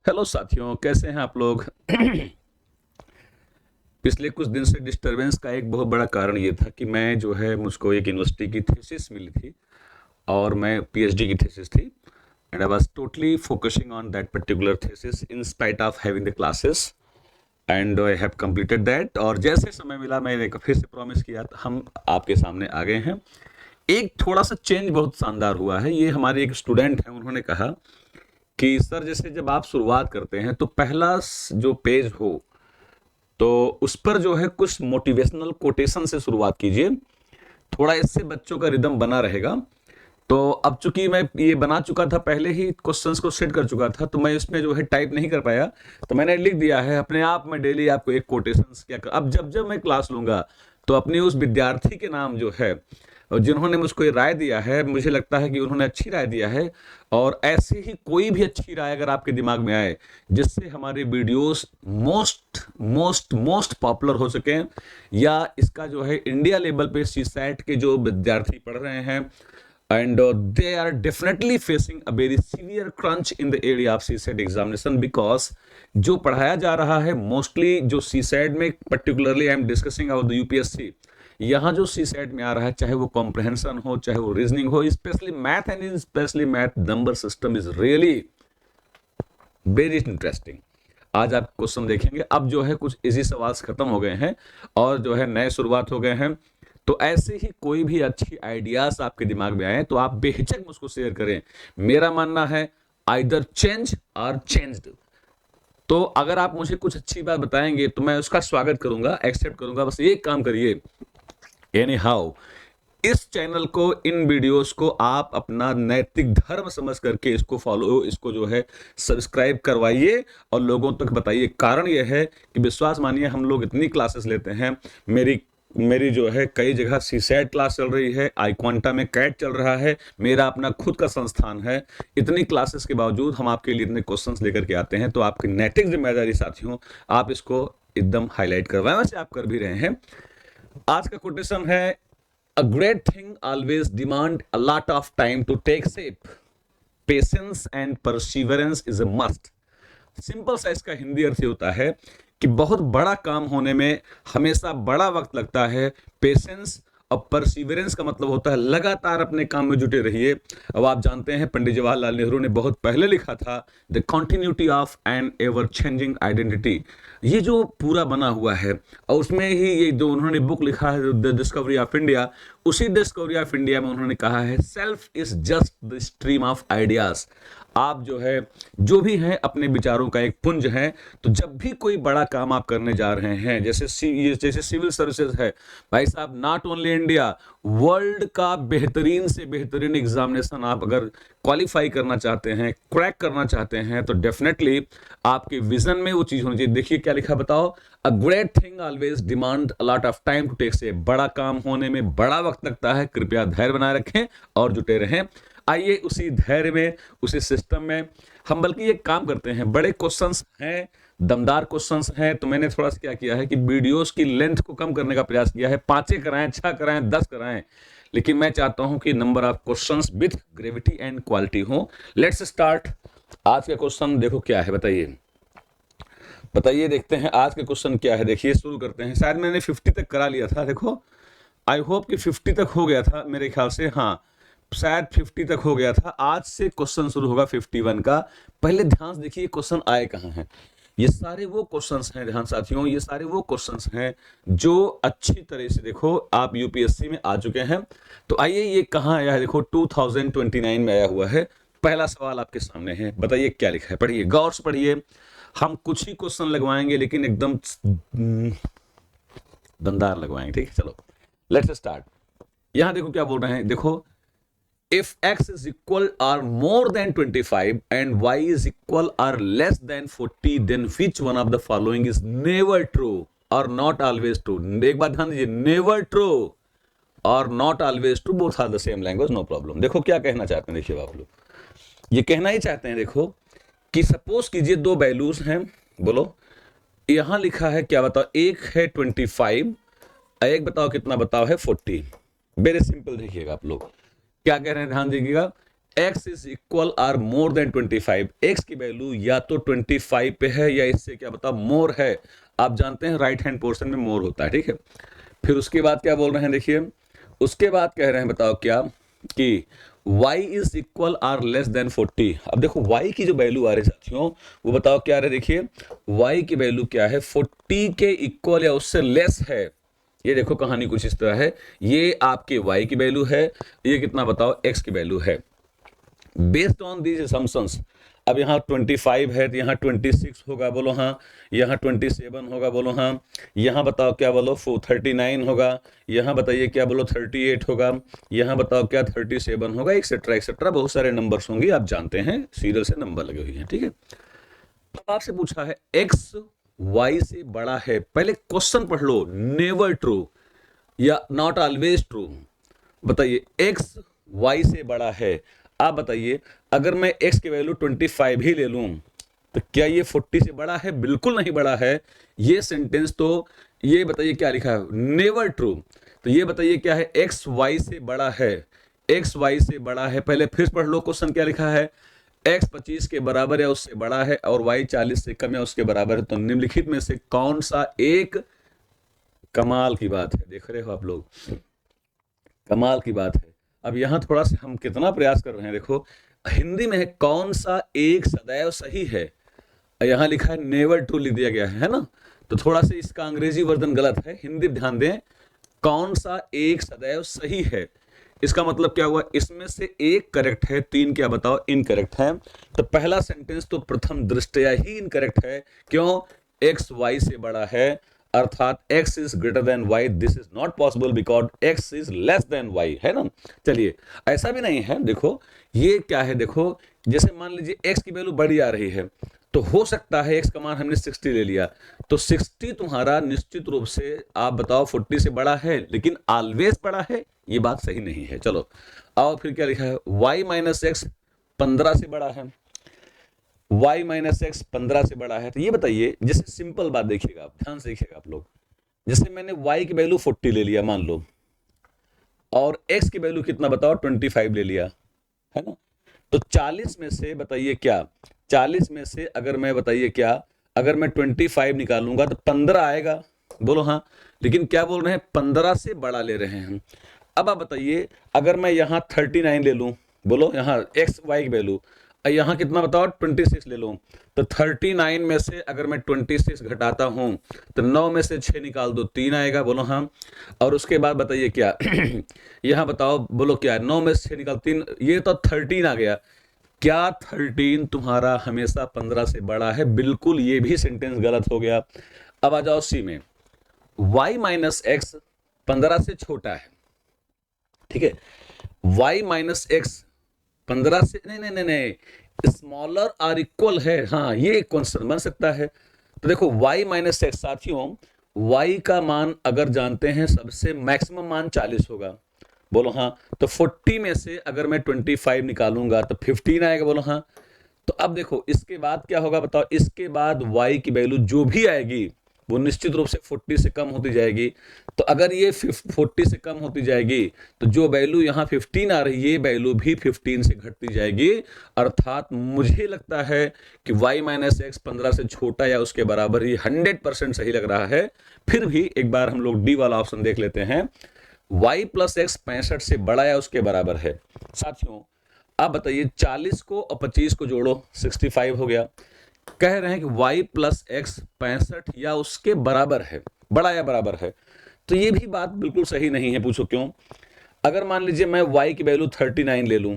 Hello साथियों, कैसे हैं आप लोग। पिछले कुछ दिन से डिस्टरबेंस का एक बहुत बड़ा कारण ये था कि मैं जो है मुझको एक यूनिवर्सिटी की थीसिस मिली थी और मैं पीएचडी की थीसिस थी and I was totally focusing on that particular thesis in spite of having the classes and I have completed that. और जैसे समय मिला मैंने फिर से प्रॉमिस किया, हम आपके सामने आ गए हैं। एक थोड़ा सा चेंज बहुत शानदार हुआ है। ये हमारे एक स्टूडेंट हैं, उन्होंने कहा कि सर जैसे जब आप शुरुआत करते हैं तो पहला जो पेज हो तो उस पर जो है कुछ मोटिवेशनल कोटेशन से शुरुआत कीजिए, थोड़ा इससे बच्चों का रिदम बना रहेगा। तो अब चूंकि मैं ये बना चुका था, पहले ही क्वेश्चंस को सेट कर चुका था, तो मैं इसमें जो है टाइप नहीं कर पाया, तो मैंने लिख दिया है अपने आप में डेली आपको एक कोटेशंस क्या कर। अब जब जब मैं क्लास लूंगा तो अपने उस विद्यार्थी के नाम जो है और जिन्होंने मुझको ये राय दिया है, मुझे लगता है कि उन्होंने अच्छी राय दिया है, और ऐसे ही कोई भी अच्छी राय अगर आपके दिमाग में आए जिससे हमारे videos most most most popular हो सके, या इसका जो है इंडिया लेवल पे सीसैट के जो विद्यार्थी पढ़ रहे हैं and they are definitely facing a very severe crunch in the area of CSET examination because जो पढ़ाया जा रहा है मोस्टली जो CSET में particularly I am discussing about the UPSC, यहाँ जो CSET में आ रहा है, चाहे वो कॉम्प्रहेंशन हो चाहे वो रीजनिंग हो, specially math and specially math number system is really very interesting. आज आप क्वेश्चन देखेंगे। अब जो है कुछ इजी सवाल खत्म हो गए हैं और जो है नए शुरुआत हो गए हैं, तो ऐसे ही कोई भी अच्छी आइडियाज आपके दिमाग में आए तो आप बेहिचक मुझको शेयर करें। मेरा मानना है आइदर चेंज और चेंज्ड। तो अगर आप मुझे कुछ अच्छी बात बताएंगे तो मैं उसका स्वागत करूंगा, एक्सेप्ट करूंगा। बस एक काम करिए, एनी हाउ इस चैनल को, इन वीडियोस को आप अपना नैतिक धर्म समझ करके इसको फॉलो, इसको जो है सब्सक्राइब करवाइए और लोगों तक बताइए। कारण यह है कि विश्वास मानिए, हम लोग इतनी क्लासेस लेते हैं। मेरी मेरी जो है कई जगह सीसैट क्लास चल रही है, आई क्वांटा में कैट चल रहा है, मेरा अपना खुद का संस्थान है। इतनी क्लासेस के बावजूद हम आपके लिए इतने क्वेश्चंस लेकर के आते हैं, तो आपकी नैतिक जिम्मेदारी साथियों, आप इसको एकदम हाईलाइट करवाएं। वैसे आप कर भी रहे हैं। आज का कोटेशन है, A great thing always demand a lot of time to take shape. Patience and perseverance is a must. Simple सा इसका हिंदी अर्थ होता है कि बहुत बड़ा काम होने में हमेशा बड़ा वक्त लगता है। पेशेंस और परसिवरेंस का मतलब होता है लगातार अपने काम में जुटे रहिए। अब आप जानते हैं पंडित जवाहरलाल नेहरू ने बहुत पहले लिखा था the continuity of an ever changing identity. ये जो पूरा बना हुआ है, और उसमें ही ये जो उन्होंने बुक लिखा है द डिस्कवरी ऑफ इंडिया, उसी डिस्कवरी ऑफ इंडिया में उन्होंने कहा है self is just the stream of ideas. आप जो है जो भी हैं अपने विचारों का एक पुंज हैं। तो जब भी कोई बड़ा काम आप करने जा रहे हैं, जैसे सिविल सर्विसेज है भाई साहब, नॉट ओनली इंडिया, वर्ल्ड का बेहतरीन से बेहतरीन एग्जामिनेशन आप अगर क्वालिफाई करना चाहते हैं, क्रैक करना चाहते हैं, तो डेफिनेटली आपके विजन में वो चीज होनी चाहिए। देखिए क्या लिखा, बताओ, a great thing always demand a lot of time to take से। बड़ा काम होने में बड़ा वक्त लगता है, कृपया धैर्य बनाए रखें और जुटे रहें। आइए उसी धैर्य में, उसी सिस्टम में हम बल्कि एक काम करते हैं। बड़े क्वेश्चंस हैं, दमदार क्वेश्चंस हैं, तो मैंने थोड़ा सा क्या किया है कि वीडियोस की लेंथ को कम करने का प्रयास किया है। 5 कराएं, 6 कराएं, 10 कराएं, लेकिन मैं चाहता हूं कि number of questions with gravity and quality हो। Let's start. आज का क्वेश्चन देखो क्या है, बताइए बताइए, देखते हैं आज के क्वेश्चन क्या है। देखिए शुरू करते हैं। शायद मैंने 50 तक करा लिया था, देखो आई होप कि 50 तक हो गया था मेरे ख्याल से, हाँ शायद 50 तक हो गया था। आज से क्वेश्चन शुरू होगा 51 का। पहले ध्यान से देखिए क्वेश्चन आए कहाँ हैं। ये सारे वो क्वेश्चंस हैं, ध्यान साथियों, ये सारे वो क्वेश्चंस हैं जो अच्छी तरह से देखो आप यूपीएससी में आ चुके हैं। तो आइए ये कहाँ आया है, देखो 2029 में आया हुआ है। पहला सवाल आपके सामने है, बताइए क्या लिखा है, पढ़िए गौर से पढ़िए। हम कुछ ही क्वेश्चन लगवाएंगे लेकिन एकदम दमदार लगवाएंगे, ठीक है। चलो लेट्स स्टार्ट। यहां देखो क्या बोल रहे हैं, देखो if x is equal or more than 25 and y is equal or less than 40, then which one of the following is never true or not always true? एक बात ध्यान दीजिए, never true और not always true, both are the same language, no problem। देखो क्या कहना चाहते हैं, देखिए आप लोग ये कहना ही चाहते हैं, देखो कि सपोज कीजिए दो वैल्यूज हैं, बोलो यहां लिखा है क्या, बताओ, एक है 25, एक बताओ कितना, बताओ है 40। वेरी सिंपल, देखिएगा आप लोग क्या कह रहे हैं, ध्यान दीजिएगा। x is equal or more than 25, x की वैल्यू या तो 25 पे है या इससे क्या बताओ मोर है। आप जानते हैं राइट हैंड पोर्शन में मोर होता है, ठीक है। फिर उसके बाद क्या बोल रहे हैं, देखिए उसके बाद कह रहे हैं बताओ क्या कि y is equal or less than 40। अब देखो y की जो वैल्यू आ रही है साथियों, वो बताओ क्या आ रहा है, देखिए y की वैल्यू क्या है, 40 के इक्वल या उससे लेस है। ये देखो कहानी कुछ इस तरह है, ये आपके y की वैल्यू है, ये कितना बताओ x की वैल्यू है। बेस्ड ऑन दीज असम्पशंस, अब यहाँ 25 है तो यहाँ 26 होगा, बोलो हाँ। यहाँ 27 होगा, बोलो हाँ। यहाँ बताओ क्या, बोलो 39 होगा। यहाँ बताइए क्या, बोलो 38 होगा। यहाँ बताओ क्या 37 होगा, एक्सेट्रा एक्सेट्रा, बहुत सारे नंबर्स होंगे, आप जानते हैं सीरियल से नंबर लगे हुए हैं, ठीक है। अब आपसे पूछा है x y से बड़ा है, पहले क्वेश्चन पढ़ लो, नेवर ट्रू या नॉट ऑलवेज ट्रू। बताइए x y से बड़ा है, आप बताइए अगर मैं x की वैल्यू 25 ही ले लूं तो क्या ये 40 से बड़ा है? बिल्कुल नहीं बड़ा है। ये सेंटेंस तो ये बताइए क्या लिखा है, नेवर ट्रू। तो ये बताइए क्या है, x y से बड़ा है, x y से बड़ा है। पहले फिर पढ़ लो क्वेश्चन क्या लिखा है, x 25 के बराबर या उससे बड़ा है और y 40 से कम या उसके बराबर है, तो निम्नलिखित में से कौन सा एक, कमाल की बात है, देख रहे हो आप लोग, कमाल की बात है। अब यहां थोड़ा सा हम कितना प्रयास कर रहे हैं, देखो हिंदी में है कौन सा एक सदैव सही है, यहां लिखा है नेवर ट्रू लिख दिया गया है ना। तो थोड़ा सा इसका अंग्रेजी वर्जन गलत है, हिंदी ध्यान दें, कौन सा एक सदैव सही है, इसका मतलब क्या हुआ, इसमें से एक करेक्ट है, 3 क्या बताओ इनकरेक्ट है। तो पहला सेंटेंस तो प्रथम दृष्टया ही इनकरेक्ट है, क्यों, x y से बड़ा है, अर्थात x is greater than y, this is not possible because x is less than y, है ना। चलिए ऐसा भी नहीं है, देखो ये क्या है, देखो जैसे मान लीजिए x की वैल्यू बड़ी आ रही है, तो हो सकता है x का मान हमने 60 ले लिया, तो 60 तुम्हारा निश्चित रूप से आप बताओ 40 से बड़ा है, लेकिन ऑलवेज बड़ा है, ये बात सही नहीं है। चलो आओ फिर क्या लिखा है, y माइनस एक्स 15 से बड़ा है, y माइनस एक्स 15 से बड़ा है। तो ये बताइए, जैसे सिंपल बात देखिएगा आप, ध्यान से देखिएगा आप लोग, जैसे मैंने y की वैल्यू 40 ले लिया मान लो, और x की वैल्यू कितना बताओ 25 ले लिया, है ना। तो 40 में से बताइए क्या, 40 में से अगर मैं बताइए क्या, अगर मैं 25 निकालूंगा तो 15 आएगा, बोलो हाँ। लेकिन क्या बोल रहे हैं, 15 से बड़ा ले रहे हैं। अब आप बताइए अगर मैं यहाँ 39 ले लूं, बोलो यहाँ एक्स वाई की वैल्यू, यहाँ कितना बताओ 26 ले लूं, तो 39 में से अगर मैं 26 घटाता हूं तो 9 में से 6 निकाल दो 3 आएगा, बोलो हाँ। और उसके बाद बताइए क्या यहाँ बताओ, बोलो क्या, 9 में से 6 निकाल 3, ये तो 13 आ गया। क्या 13 तुम्हारा हमेशा 15 से बड़ा है? बिल्कुल, ये भी सेंटेंस गलत हो गया। अब आ जाओ सी में, y माइनस एक्स 15 से छोटा है, ठीक है, y माइनस एक्स 15 से नहीं, स्मॉलर और इक्वल है, हाँ ये एक क्वेश्चन बन सकता है। तो देखो y माइनस एक्स, साथियों y का मान अगर जानते हैं सबसे मैक्सिमम मान 40 होगा, बोलो हाँ। तो 40 में से अगर मैं 25 निकालूंगा तो 15 आएगा, बोलो हाँ। तो अब देखो इसके बाद क्या होगा बताओ, इसके बाद y की वैल्यू जो भी आएगी वो निश्चित रूप से 40 से कम होती जाएगी। तो अगर ये 40 से कम होती जाएगी तो जो वैल्यू यहाँ 15 आ रही है, ये वैल्यू भी 15 से घटती जाएगी। अर्थात मुझे लगता है कि y माइनस एक्स 15 से छोटा या उसके बराबर ही 100% सही लग रहा है। फिर भी एक बार हम लोग डी वाला ऑप्शन देख लेते हैं, y प्लस एक्स 65 से बड़ा या उसके बराबर है। साथियों आप बताइए 40 को और 25 को जोड़ो 65 हो गया। कह रहे हैं कि y प्लस एक्स 65 या उसके बराबर है, बड़ा या बराबर है। तो ये भी बात बिल्कुल सही नहीं है, पूछो क्यों। अगर मान लीजिए मैं y की वैल्यू 39 ले लूं,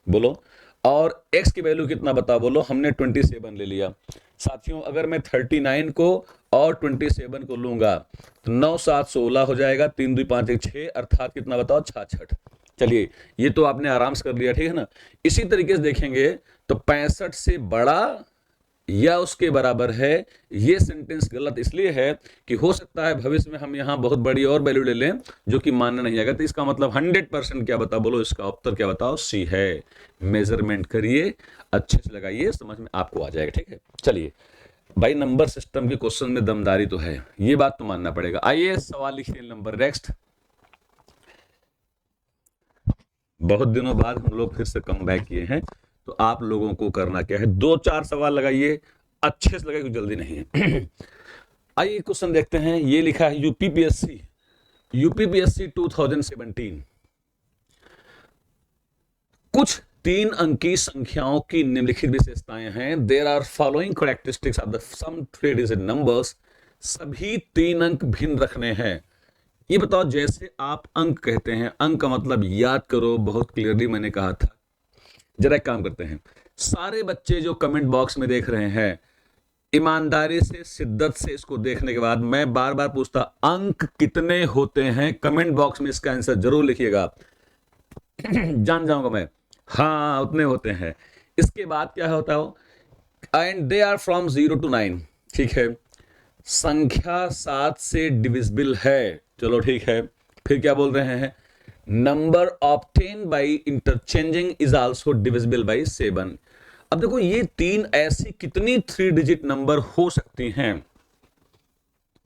बोलो, और x की वैल्यू कितना बताओ, बोलो हमने 27 ले लिया। साथियों अगर मैं 39 को और 27 को लूंगा तो 9 7 16 हो जाएगा, 3 2 5 1 6, अर्थात कितना बताओ 66। चलिए ये तो आपने आराम से कर लिया, ठीक है ना। इसी तरीके से देखेंगे तो 65 से बड़ा या उसके बराबर है, ये सेंटेंस गलत इसलिए है कि हो सकता है भविष्य में हम यहाँ बहुत बड़ी और वैल्यू ले लें जो कि मानना नहीं आएगा। तो इसका मतलब 100% क्या बताओ, बोलो इसका उत्तर क्या बताओ, सी है। मेजरमेंट करिए, अच्छे से लगाइए, समझ में आपको आ जाएगा, ठीक है। चलिए भाई, नंबर सिस्टम के क्वेश्चन में दमदारी तो है, ये बात तो मानना पड़ेगा। आइए सवाल लिखिए नंबर नेक्स्ट। बहुत दिनों बाद हम लोग फिर से कम बैक किए हैं। तो आप लोगों को करना क्या है, 2-4 सवाल लगाइए, अच्छे से लगाइए, जल्दी नहीं है। आइए क्वेश्चन देखते हैं। ये लिखा है यूपीपीएससी 2017, कुछ 3 अंकी संख्याओं की निम्नलिखित विशेषताएं हैं। There are following characteristics of the some 3 digit numbers. सभी 3 अंक भिन्न रखने हैं। ये बताओ, जैसे आप अंक कहते हैं, अंक का मतलब याद करो, बहुत क्लियरली मैंने कहा था। जरा एक काम करते हैं, सारे बच्चे जो कमेंट बॉक्स में देख रहे हैं, ईमानदारी से, शिद्दत से इसको देखने के बाद मैं बार बार पूछता, अंक कितने होते हैं? कमेंट बॉक्स में इसका आंसर जरूर लिखिएगा। जान जाऊंगा मैं, हाँ उतने होते हैं। इसके बाद क्या होता है, and they are from 0 to 9। ठीक है, संख्या 7 से डिविजिबल है। चलो ठीक है, फिर क्या बोल रहे हैं, number obtain bye interchanging is also divisible bye 7। अब देखो, ये 3 ऐसी कितनी 3 डिजिट नंबर हो सकती हैं?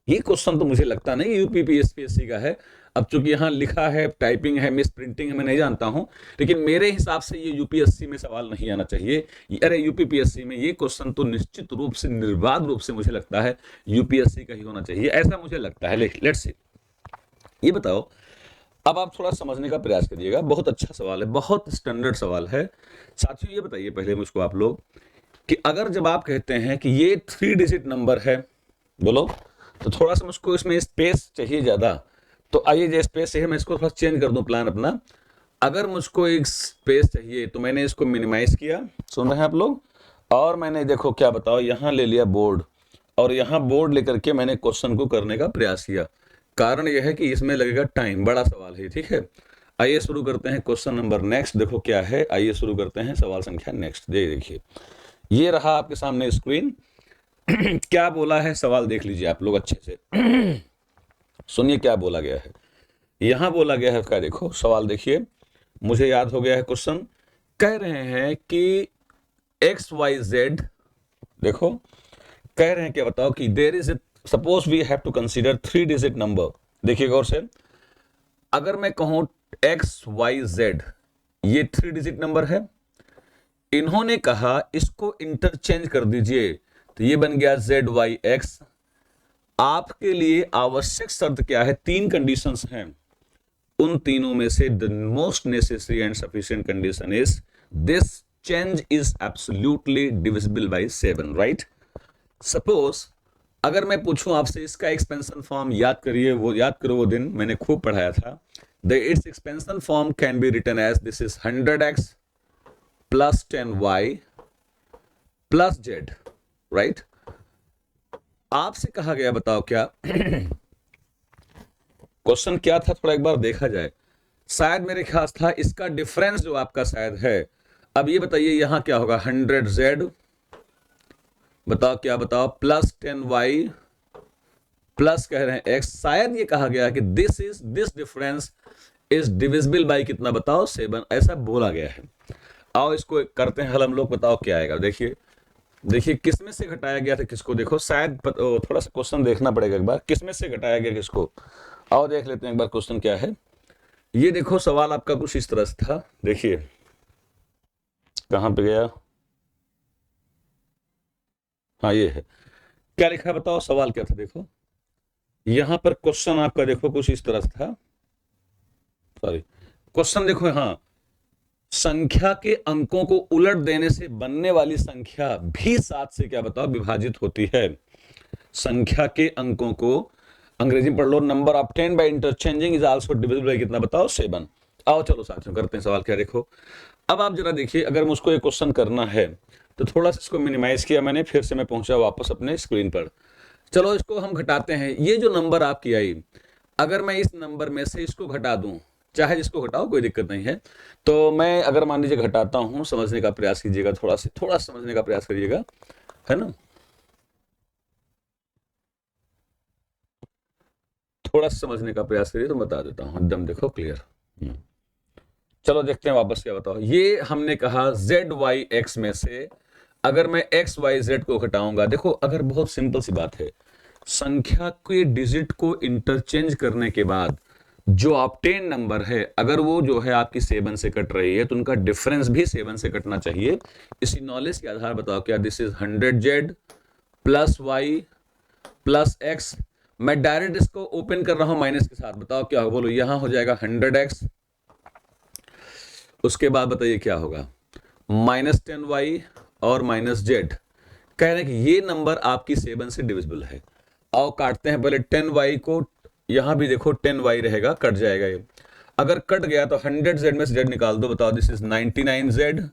ये क्वेश्चन तो मुझे लगता नहीं यूपीपीएससी का है। अब चूंकि यहां लिखा है, टाइपिंग है, मिस प्रिंटिंग है, मैं नहीं जानता हूं, लेकिन मेरे हिसाब से ये यूपीएससी में सवाल नहीं आना चाहिए। अरे यूपीपीएससी में ये क्वेश्चन तो निश्चित रूप से, निर्बाध रूप से मुझे लगता है यूपीएससी का ही होना चाहिए, ऐसा मुझे लगता है। लेट्स सी, ये बताओ, अब आप थोड़ा समझने का प्रयास करिएगा। बहुत अच्छा सवाल है, बहुत स्टैंडर्ड सवाल है। साथियों ये बताइए पहले मुझको आप लोग, कि अगर जब आप कहते हैं कि ये 3 डिजिट नंबर है, बोलो, तो थोड़ा सा मुझको इसमें स्पेस चाहिए ज्यादा। तो आइए, जो स्पेस है मैं इसको थोड़ा चेंज कर दूं प्लान अपना। अगर मुझको एक स्पेस चाहिए तो मैंने इसको मिनिमाइज किया, सुन रहे हैं आप लोग, और मैंने देखो क्या बताओ, यहां ले लिया बोर्ड, और यहां बोर्ड लेकर के मैंने क्वेश्चन को करने का प्रयास किया। कारण यह है कि इसमें लगेगा टाइम, बड़ा सवाल है। ठीक है, आइए शुरू करते हैं क्वेश्चन नंबर नेक्स्ट। देखो क्या है, आइए शुरू करते हैं सवाल संख्या नेक्स्ट। देखिए, ये रहा आपके सामने स्क्रीन। क्या बोला है सवाल देख लीजिए आप लोग अच्छे से। सुनिए क्या बोला गया है। यहां बोला गया है क्या, देखो सवाल देखिए, मुझे याद हो गया है क्वेश्चन। कह रहे हैं कि XYZ, देखो कह रहे हैं क्या बताओ, कि there is, suppose we have to consider 3 digit number. देखिए गौर से, अगर मैं कहूं XYZ ये 3 डिजिट नंबर है, इन्होंने कहा इसको इंटरचेंज कर दीजिए, तो ये बन गया ZYX। आपके लिए आवश्यक शर्त क्या है, 3 कंडीशंस हैं, उन तीनों में से the most necessary and sufficient condition is this change is absolutely divisible by 7, right. Suppose अगर मैं पूछूं आपसे, इसका एक्सपेंशन फॉर्म याद करिए, वो याद करो, वो दिन मैंने खूब पढ़ाया था। The its expansion form can be written as this is 100x plus 10y plus z, right. आपसे कहा गया, बताओ क्या क्वेश्चन क्या था, थोड़ा एक बार देखा जाए। शायद मेरे ख्याल था इसका डिफरेंस जो आपका शायद है। अब ये बताइए यहां क्या होगा, 100z, बताओ क्या, बताओ, प्लस 10y प्लस कह रहे हैं x। शायद ये कहा गया कि this difference is divisible by कितना, बताओ 7, ऐसा बोला गया है। आओ इसको करते हैं हल हम लोग, बताओ क्या आएगा। देखिए देखिए, किसमें से घटाया गया था किसको, देखो शायद थोड़ा सा क्वेश्चन देखना पड़ेगा एक बार, किसमें से घटाया गया किसको। आओ देख लेते हैं एक बार क्वेश्चन क्या है। ये देखो सवाल आपका कुछ इस तरह से था, देखिए कहां पे गया, हाँ ये है, क्या लिखा है बताओ, सवाल क्या था। देखो यहां पर क्वेश्चन आपका देखो कुछ इस तरह से था, सॉरी क्वेश्चन देखो, हाँ, संख्या के अंकों को उलट देने से बनने वाली संख्या भी 7 से क्या बताओ विभाजित होती है। संख्या के अंकों को, अंग्रेजी में पढ़ लो, number obtained by interchanging is also divisible by कितना, बताओ 7। आओ चलो साथियों करते हैं सवाल क्या, देखो अब आप जरा देखिए, अगर मुझको एक क्वेश्चन करना है तो थोड़ा सा इसको मिनिमाइज किया मैंने, फिर से मैं पहुंचा वापस अपने स्क्रीन पर। चलो इसको हम घटाते हैं। ये जो नंबर आपकी आई, अगर मैं इस नंबर में से इसको घटा दूं, चाहे जिसको घटाओ कोई दिक्कत नहीं है, तो मैं अगर मान लीजिए घटाता हूं, समझने का प्रयास कीजिएगा, थोड़ा समझने का प्रयास करिएगा, है ना, थोड़ा समझने का प्रयास करिए तो बता देता हूं एकदम, देखो क्लियर। चलो देखते हैं वापस क्या बताओ। ये हमने कहा ZYX में से अगर मैं XYZ को घटाऊंगा, देखो अगर बहुत सिंपल सी बात है, संख्या के डिजिट को इंटरचेंज करने के बाद जो ऑक्टेन नंबर है अगर वो जो है आपकी 7 से कट रही है तो उनका डिफरेंस भी 7 से कटना चाहिए। इसी नॉलेज के आधार बताओ क्या this is 100Z plus Y plus X. मैं डायरेक्ट इसको ओपन कर रहा हूं माइनस के साथ, बताओ क्या होगा, बोलो यहां हो जाएगा 100x, उसके बाद बताइए क्या होगा -10y और -z। कह रहे हैं कि ये नंबर आपकी 7 से डिविजिबल है। आओ काटते हैं पहले 10y को, यहां भी देखो 10y रहेगा, कट जाएगा ये। अगर कट गया तो 100z में से z निकाल दो, बताओ दिस इज 99z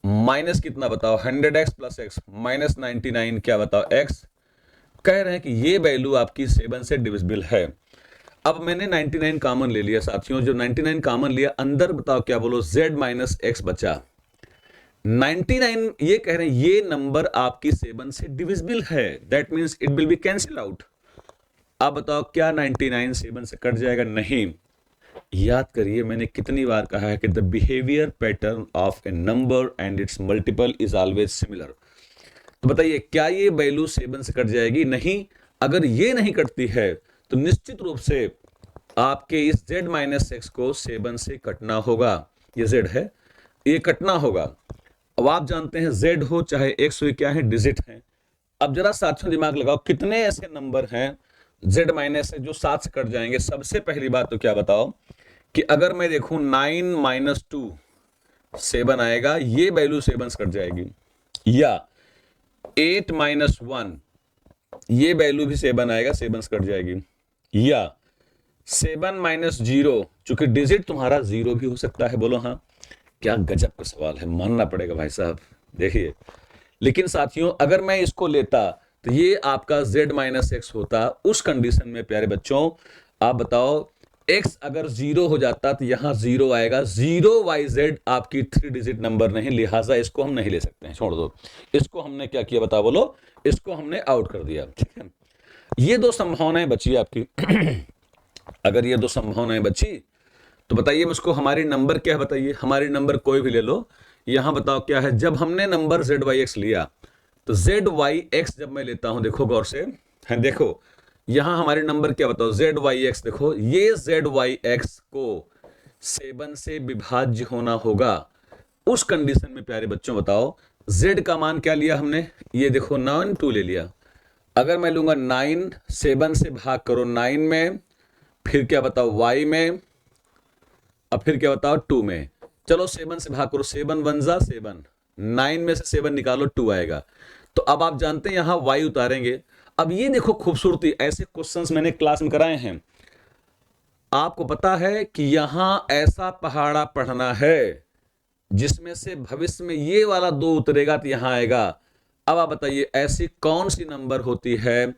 माइनस कितना बताओ 100x प्लस x माइनस 99 क्या बताओ x। कह रहे हैं कि ये वैल्यू आपकी 7 से डिविजिबल है। अब मैंने 99 कॉमन ले लिया साथियों, जो 99 कॉमन लिया अंदर बताओ क्या बोलो z माइनस x बचा 99। ये कह रहे हैं ये नंबर आपकी 7 से डिविजिबल है, that means it will be cancel out. अब बताओ क्या 99 7 से कट जाएगा? नहीं। याद करिए मैंने कितनी बार कहा है कि the behaviour pattern of A number and it's multiple is always similar. तो बताइए क्या ये वैल्यू 7 से कट जाएगी? नहीं। अगर ये नहीं कटती है तो निश्चित रूप से आपके इस z माइनस एक्स को 7 से कटना होगा। ये z है, ये कटना होगा। अब आप जानते हैं z हो चाहे x हो, क्या है? डिजिट है। अब जरा साथियों दिमाग लगाओ कितने ऐसे नंबर हैं z माइनस जो 7 से कट जाएंगे। सबसे पहली बात तो क्या बताओ कि अगर मैं देखूं 9 माइनस 2 7 आएगा, ये वैल्यू 7 से कट जाएगी। या 8 माइनस 1 ये वैल्यू भी 7 आएगा, 7 से कट जाएगी। या 7 माइनस 0, चूंकि डिजिट तुम्हारा 0 भी हो सकता है। बोलो हाँ। क्या गजब का सवाल है, मानना पड़ेगा भाई साहब। देखिए लेकिन साथियों अगर मैं इसको लेता तो ये आपका z माइनस एक्स होता। उस कंडीशन में प्यारे बच्चों आप बताओ x अगर 0 हो जाता तो यहां 0 आएगा। 0yz आपकी 3 डिजिट नंबर नहीं, लिहाजा इसको हम नहीं ले सकते हैं, छोड़ दो इसको। हमने क्या किया बताओ, बोलो इसको हमने आउट कर दिया। ठीक है, ये दो संभावनाएं बची आपकी। अगर ये दो संभावनाएं बची तो बताइए मुझको हमारी नंबर क्या है? बताइए हमारी नंबर कोई भी ले लो। यहां बताओ क्या है, जब हमने नंबर ZYX लिया तो ZYX जब मैं लेता हूं, देखो गौर से है, देखो यहां हमारे नंबर क्या बताओ ZYX। देखो ये ZYX को 7 से विभाज्य होना होगा। उस कंडीशन में प्यारे बच्चों बताओ Z का मान क्या लिया हमने? ये देखो 9 2 ले लिया। अगर मैं लूंगा 9 7 से भाग करो 9 में, फिर क्या बताओ y में, अब फिर क्या बताओ 2 में। चलो 7 से भाग करो, 7 1 जा 7, 9 में से 7 निकालो 2 आएगा। तो अब आप जानते हैं यहां y उतारेंगे। अब ये देखो खूबसूरती, ऐसे क्वेश्चंस मैंने क्लास में कराए हैं। आपको पता है कि यहां ऐसा पहाड़ा पढ़ना है जिसमें से भविष्य में ये वाला 2 उतरेगा तो यहां आएगा। अब आप बताइए ऐसी कौन सी नंबर होती है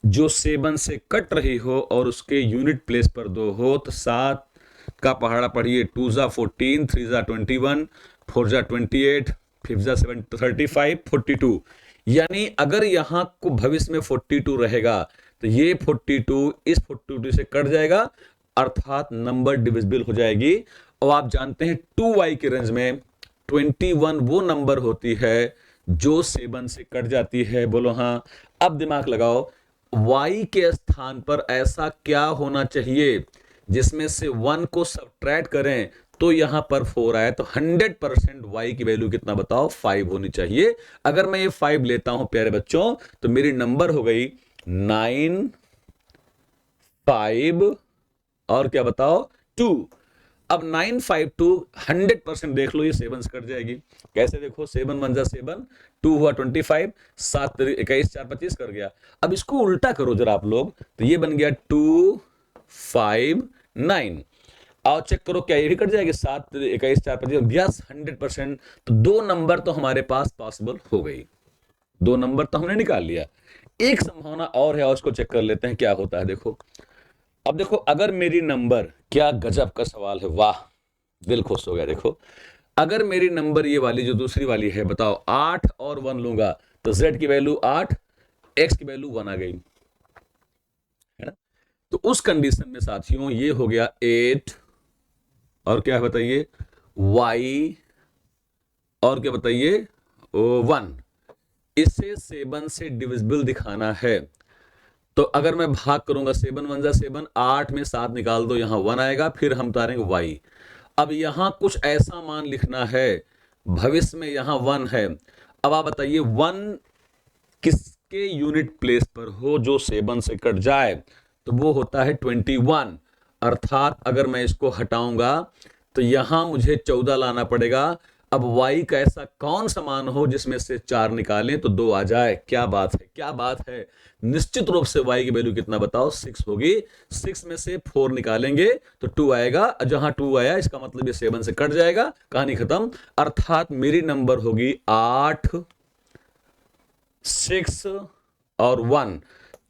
जो 7 से कट रही हो और उसके यूनिट प्लेस पर 2 हो? तो 7 का पहाड़ा पढ़िए, 2 जा 14, 3 जा 21, 4 जा 28, 5 जा 7 35, 42। यानी अगर यहां को भविष्य में 42 रहेगा तो ये 42 इस 42 से कट जाएगा, अर्थात नंबर डिविजिबल हो जाएगी। और आप जानते हैं 2y के रेंज में 21 वो नंबर होती है जो 7 से कट जाती है। बोलो हाँ। अब दिमाग लगाओ y के स्थान पर ऐसा क्या होना चाहिए जिसमें से 1 को सब्ट्रैक्ट करें तो यहां पर 4 आए, तो 100% y की वैल्यू कितना बताओ? 5 होनी चाहिए। अगर मैं ये 5 लेता हूं प्यारे बच्चों तो मेरी नंबर हो गई 9 5 और क्या बताओ 2। अब 9 5 2 100% देख लो ये 7 से कट जाएगी। कैसे? देखो 7 1 जा 7, 2 हुआ 25, 7 21 4 25 कर गया। अब इसको उल्टा करो जरा आप लोग, तो ये बन गया 2 5 9। आओ चेक करो क्या ये भी कट जाएगी? 7 21 4 25, यस 100%। तो 2 नंबर तो हमारे पास पॉसिबल हो गई, 2 नंबर तो हमने निकाल लिया। एक संभावना और है और उसको चेक कर लेते हैं क्या होता है। देखो अब देखो अगर मेरी नंबर, क्या गजब का सवाल है, वाह दिल खुश हो गया। देखो अगर मेरी नंबर ये वाली जो दूसरी वाली है, बताओ 8 और 1 लूंगा तो z की वैल्यू 8, x की वैल्यू 1 आ गई, है ना? तो उस कंडीशन में साथियों ये हो गया 8 और क्या है बताइए y और क्या बताइए 1। इसे 7 से डिविजिबल दिखाना है तो अगर मैं भाग करूंगा 7 1 जा 7, 8 में 7 निकाल दो, यहां 1 आएगा, फिर हम उतारेंगे y। अब यहां कुछ ऐसा मान लिखना है, भविष्य में यहां 1 है। अब आप बताइए 1 किसके यूनिट प्लेस पर हो जो 7 से कट जाए, तो वो होता है 21। अर्थात अगर मैं इसको हटाऊंगा तो यहां मुझे 14 लाना पड़ेगा। अब y का ऐसा कौन सा मान हो जिसमें से 4 निकालें तो 2 आ जाए। क्या बात है, क्या बात है। निश्चित रूप से y की वैल्यू कितना बताओ, 6 होगी। 6 में से 4 निकालेंगे तो 2 आएगा, जहां 2 आया इसका मतलब ये 7 से कट जाएगा, कहानी खत्म। अर्थात मेरी नंबर होगी 8, 6 और 1।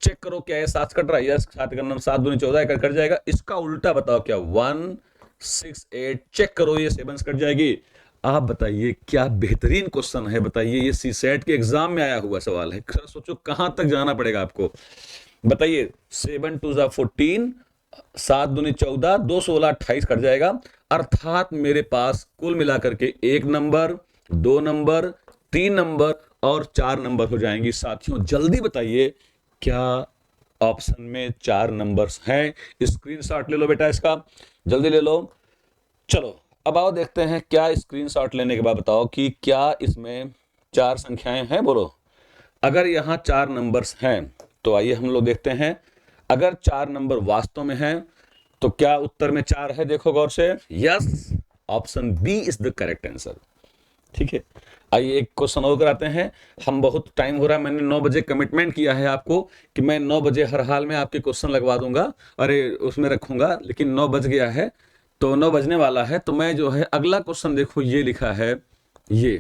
चेक करो क्या है, 7 कट रहा है, यस 7 का नंबर 7 दूनी 14 कट जाएगा। इसका उल्टा बताओ क्या, 1 6 8। चेक करो ये 7 कट जाएगी। आप बताइए क्या बेहतरीन क्वेश्चन है। बताइए ये सीसेट के एग्जाम में आया हुआ सवाल है। सोचो कहां तक जाना पड़ेगा आपको। बताइए 7 2 जा 14, 7 दूनी 14, 2 16 28 कट जाएगा। अर्थात मेरे पास कुल मिलाकर के 1 नंबर, 2 नंबर, 3 नंबर और 4 नंबर हो जाएंगी। साथियों जल्दी बताइए क्या ऑप्शन में 4 नंबर्स हैं। स्क्रीनशॉट ले लो बेटा इसका, जल्दी ले लो। चलो अब आओ देखते हैं क्या स्क्रीनशॉट लेने के बाद बताओ कि क्या इसमें 4 संख्याएं हैं। बोलो अगर यहां 4 नंबर्स हैं तो आइए हम लोग देखते हैं। अगर 4 नंबर वास्तव में हैं तो क्या उत्तर में 4 है, देखो गौर से। Yes, option B is the correct answer. ठीक है, आइए एक क्वेश्चन और कराते हैं। हम बहुत टाइम हो रहा है, मैंने 9 बजे कमिटमेंट किया है आपको कि मैं 9 बजे हर हाल में आपके क्वेश्चन लगवा दूंगा, अरे उसमें रखूंगा, लेकिन 9 बज गया है तो 9 बजने वाला है। तो मैं जो है अगला क्वेश्चन देखो ये लिखा है, ये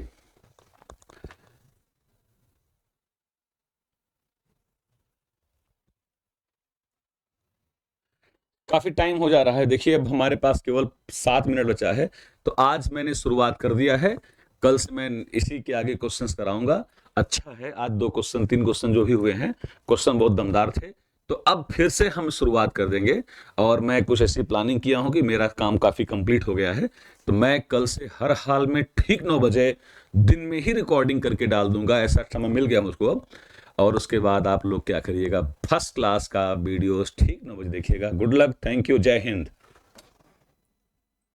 काफी टाइम हो जा रहा है। देखिए अब हमारे पास केवल 7 मिनट बचा है, तो आज मैंने शुरुआत कर दिया है, कल से मैं इसी के आगे क्वेश्चंस कराऊंगा। अच्छा है आज 2 क्वेश्चन 3 क्वेश्चन जो भी हुए हैं, क्वेश्चन बहुत दमदार थे। तो अब फिर से हम शुरुआत कर देंगे और मैं कुछ ऐसी प्लानिंग किया हूं कि मेरा काम काफी कंप्लीट हो गया है, तो मैं कल से हर हाल में ठीक 9 बजे दिन में ही रिकॉर्डिंग करके डाल दूंगा। ऐसा समय मिल गया मुझको अब। और उसके बाद आप लोग क्या करिएगा, फर्स्ट क्लास का वीडियोस ठीक 9 बजे देखिएगा। गुड लक, थैंक यू, जय हिंद।